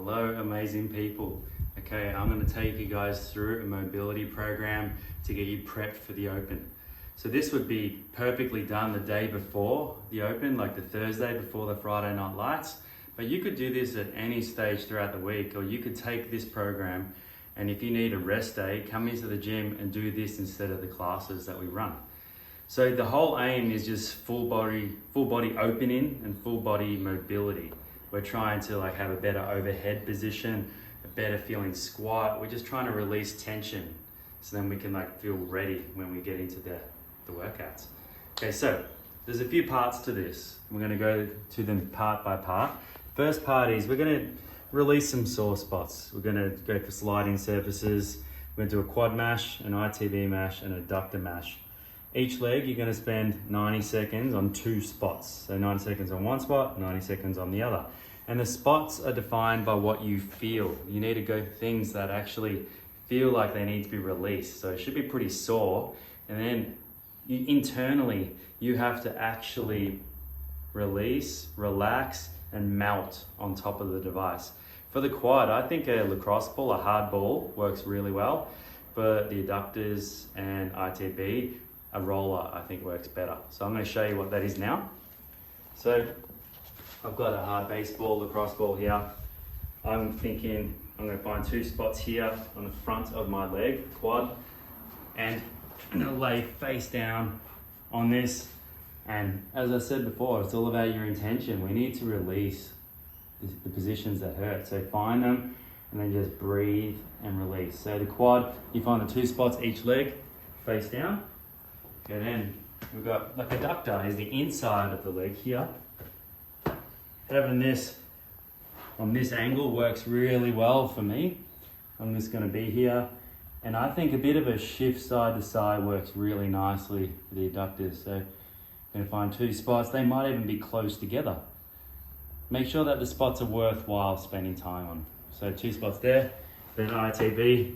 Hello, amazing people. Okay, I'm going to take you guys through a mobility program to get you prepped for the Open. So this would be perfectly done the day before the Open, like the Thursday before the Friday Night Lights. But you could do this at any stage throughout the week, or you could take this program and if you need a rest day, come into the gym and do this instead of the classes that we run. So the whole aim is just full body opening and full body mobility. We're trying to have a better overhead position, a better feeling squat. We're just trying to release tension so then we can feel ready when we get into the workouts. Okay, so there's a few parts to this. We're gonna go to them part by part. First part is we're gonna release some sore spots. We're gonna go for sliding surfaces. We're gonna do a quad mash, an ITB mash, and a adductor mash. Each leg, you're gonna spend 90 seconds on 2 spots. So 90 seconds on one spot, 90 seconds on the other. And the spots are defined by what you feel. You need to go for things that actually feel like they need to be released. So it should be pretty sore. And then internally, you have to actually release, relax, and melt on top of the device. For the quad, I think a lacrosse ball, a hard ball, works really well. For the adductors and ITB, a roller I think works better. So I'm going to show you what that is now. So I've got a hard baseball, lacrosse ball here. I'm thinking I'm going to find 2 spots here on the front of my leg, quad, and I'm going to lay face down on this. And as I said before, it's all about your intention. We need to release the positions that hurt. So find them and then just breathe and release. So the quad, you find the 2 spots each leg, face down. Okay, then we've got adductor is the inside of the leg here. Having this on this angle works really well for me. I'm just going to be here, and I think a bit of a shift side to side works really nicely for the adductors. So I'm going to find 2 spots. They might even be close together. Make sure that the spots are worthwhile spending time on. So 2 spots there. Then ITB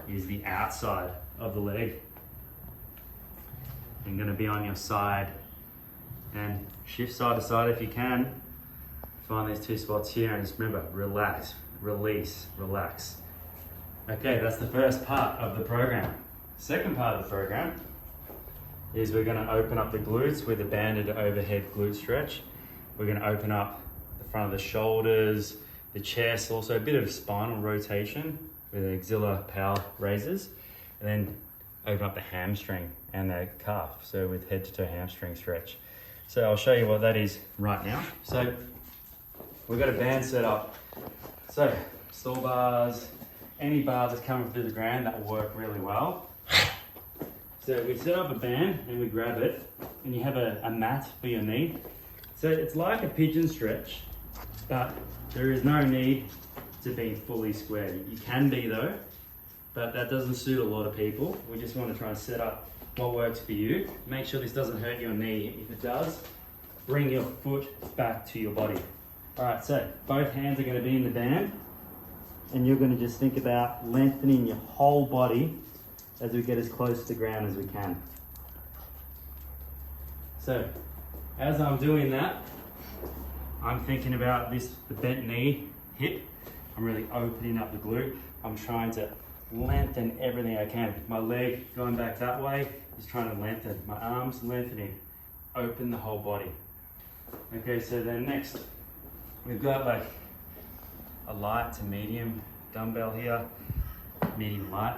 is the outside of the leg. You're going to be on your side and shift side to side if you can. Find these 2 spots here and just remember, relax, release, relax. Okay, that's the first part of the program. Second part of the program is we're going to open up the glutes with a banded overhead glute stretch. We're going to open up the front of the shoulders, the chest, also a bit of spinal rotation with the axilla power raises, and then open up the hamstring and the calf, so with head to toe hamstring stretch. So I'll show you what that is right now. So we've got a band set up. So saw bars, any bar that's coming through the ground, that will work really well. So we set up a band and we grab it, and you have a mat for your knee. So it's like a pigeon stretch, but there is no need to be fully square. You can be though, but that doesn't suit a lot of people. We just want to try and set up what works for you. Make sure this doesn't hurt your knee. If it does, bring your foot back to your body. All right, so both hands are going to be in the band, and you're going to just think about lengthening your whole body as we get as close to the ground as we can. So as I'm doing that, I'm thinking about the bent knee, hip. I'm really opening up the glute. I'm trying to lengthen everything I can. My leg going back that way is trying to lengthen. My arms lengthening. Open the whole body. Okay, so then next, we've got a light to medium dumbbell here, medium light.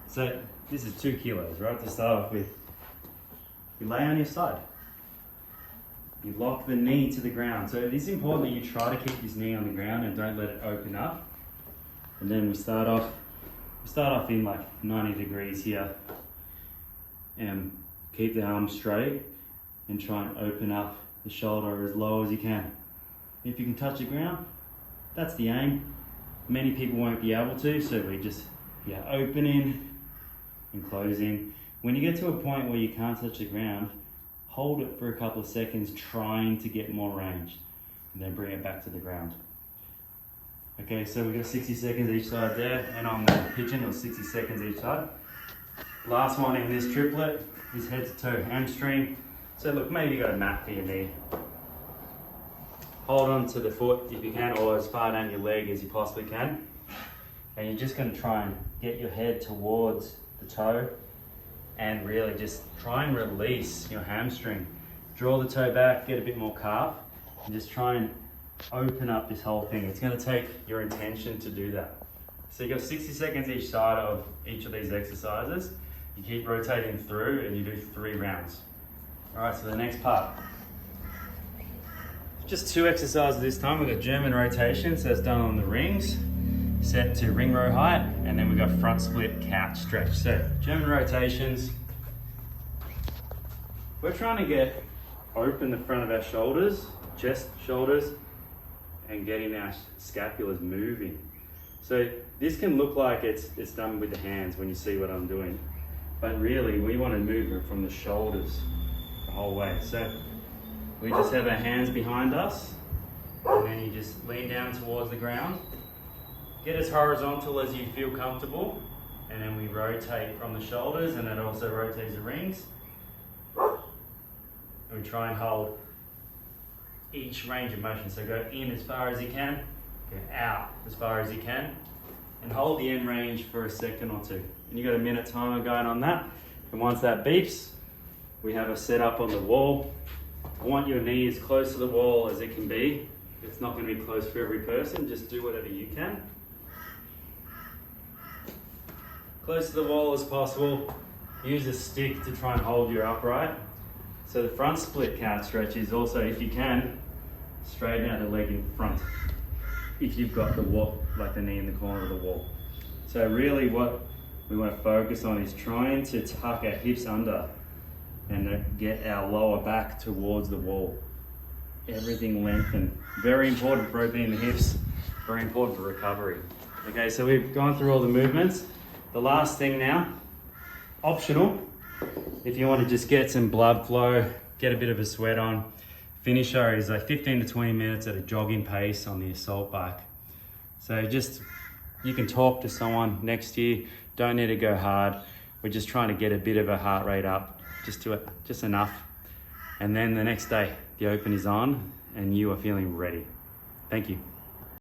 So this is 2 kilos, right? To start off with, you lay on your side. You lock the knee to the ground. So it is important that you try to keep this knee on the ground and don't let it open up. And then we start off in 90 degrees here, and keep the arms straight and try and open up the shoulder as low as you can. If you can touch the ground, that's the aim. Many people won't be able to, so we just opening and closing. When you get to a point where you can't touch the ground, hold it for a couple of seconds, trying to get more range, and then bring it back to the ground. Okay, so we've got 60 seconds each side there, and on the pigeon it was 60 seconds each side. Last one in this triplet is head to toe hamstring. So look, maybe you got a mat for your knee. hold on to the foot if you can, or as far down your leg as you possibly can. And you're just going to try and get your head towards the toe and really just try and release your hamstring. Draw the toe back, get a bit more calf, and just try and open up this whole thing. It's going to take your intention to do that. So you got 60 seconds each side of each of these exercises. You keep rotating through and you do 3 rounds. All right, so the next part. Just 2 exercises this time. We've got German rotation, so it's done on the rings, set to ring row height, and then we've got front split couch stretch. So German rotations, we're trying to get open the front of our shoulders, chest, shoulders, and getting our scapulars moving. So this can look like it's done with the hands when you see what I'm doing, but really we want to move it from the shoulders the whole way. So we just have our hands behind us, and then you just lean down towards the ground. Get as horizontal as you feel comfortable, and then we rotate from the shoulders, and that also rotates the rings. And we try and hold each range of motion. So go in as far as you can, go out as far as you can, and hold the end range for a second or 2. And you got a minute timer going on that. And once that beeps, we have a set up on the wall. I want your knee as close to the wall as it can be. It's not going to be close for every person, just do whatever you can. Close to the wall as possible. Use a stick to try and hold you upright. So the front split couch stretch is also, if you can, straighten out the leg in front. If you've got the wall, like the knee in the corner of the wall. So really what we want to focus on is trying to tuck our hips under and get our lower back towards the wall. Everything lengthened. Very important for opening the hips, very important for recovery. Okay, so we've gone through all the movements. The last thing now, optional, if you want to just get some blood flow, get a bit of a sweat on, finisher is like 15 to 20 minutes at a jogging pace on the assault bike. So just, you can talk to someone next to you, don't need to go hard. We're just trying to get a bit of a heart rate up, just enough. And then the next day, the open is on and you are feeling ready. Thank you.